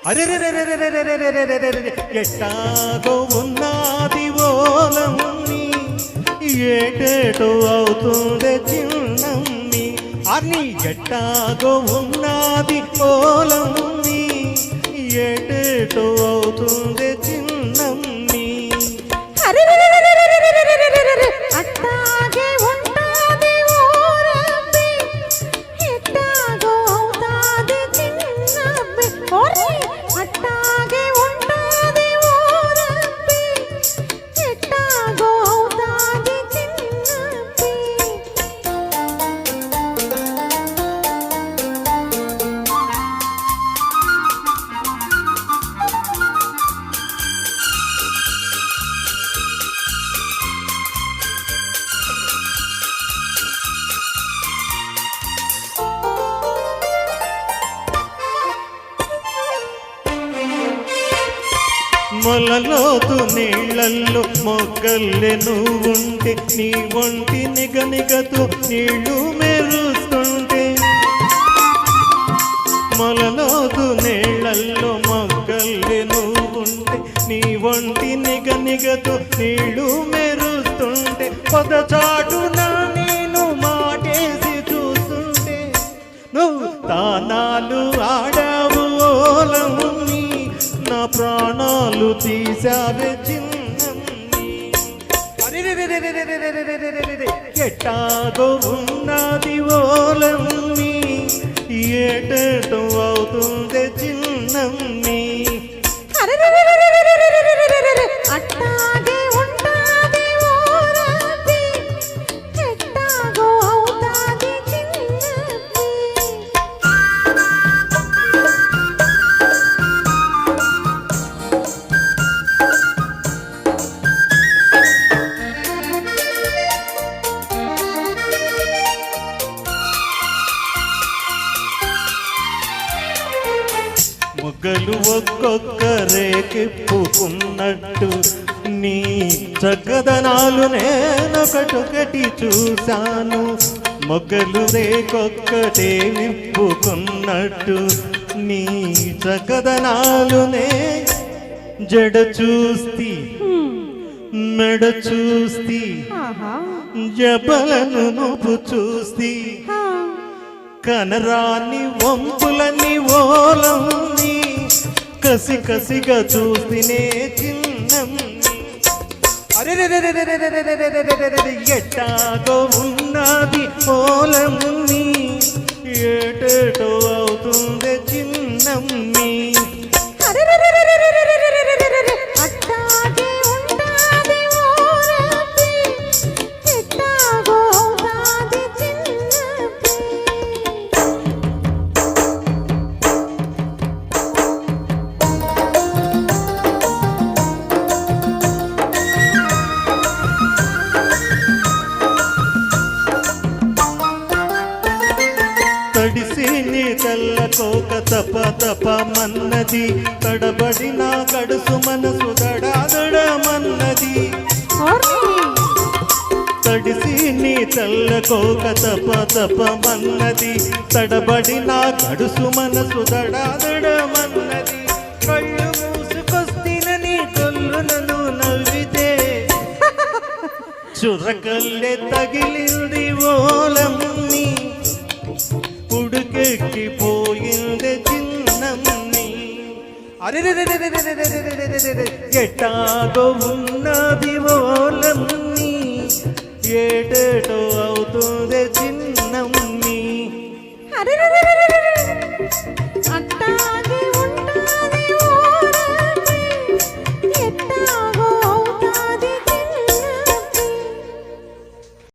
అరే ఎట్టాగో ఉన్నది ఓలమ్మి ఏటేటో అవుతుండే చిన్నమ్మి అని ఎట్టాగో ఉన్నది ఓలమ్మి ఏటేటో అవుతుండే చిన్నమ్మి అట్టాగే ఉంటాది ఓరమ్మి ఎట్టాగో అవుతాది చిన్నమ్మి అట్టాగే ఉంటాది ఓరమ్మి ఎట్టాగో అవుతాది చిన్నమ్మి మొలలోతు నీళ్ళల్లో మొగ్గల్లె నువ్వుంటే నీ ఒంటి నిగనిగతో నీళ్లు మెరుస్తుంటే మొలలోతు నీళ్ళల్లో మొగ్గల్లె నువ్వుంటే నీ ఒంటి నిగనిగతో నీళ్లు మెరుస్తుంటే పొదచాటున నేను మాటేసి చూస్తుంటే నువ్వు తానాలు ఆడావు ఓలమ్మి నా ప్రాణాలు తీసావే చిన్నమ్మి ఎట్టాగో ఉన్నది ఓలమ్మి ఏటేటో అవుతుందే చిన్నమ్మి అట్టాగే ఉంటాది ఓరమ్మి ఎట్టాగో అవుతాది చిన్నమ్మి మొగ్గలు ఒక్కొక్కరే కిప్పుకున్నట్టు నీ చక్కదనాలు నేనొకటొకటి చూశాను మొగ్గలు రేకొక్కటే విప్పుకున్నట్టు నీ చక్కదనాలునే జడ చూస్తి మెడ చూస్తి జబలను నువ్వు చూస్తి కనరాని వంపులని ఓలమ్మి కసి కసిగా చూస్తేనే చిన్నమ్మి అరే ఎట్టాగో ఉన్నది ఓలమ్మి ఏటేటో అవుతుందే చిన్నమ్మి అట్టాగే ఉంటాది ఓరమ్మి ఎట్టాగో అవుతాది చిన్నమ్మి తడిసి నీ తెల్లకోక తప తప మన్నది తడబడిన గడుసు మనసు దడాదడమన్నది తడిసి నీ తెల్లకోక తప తప మన్నది తడబడిన గడుసు మనసు దడాదడమన్నది కళ్ళు మూసుకొస్తినని కొల్లునను నవ్వితే చురకల్లె తగిలింది ఓలమ్మి ఉడుకెక్కిపోయింది చిన్నమ్మి అరే ఎట్టాగో ఉన్నది ఓలమ్మి ఏటేటో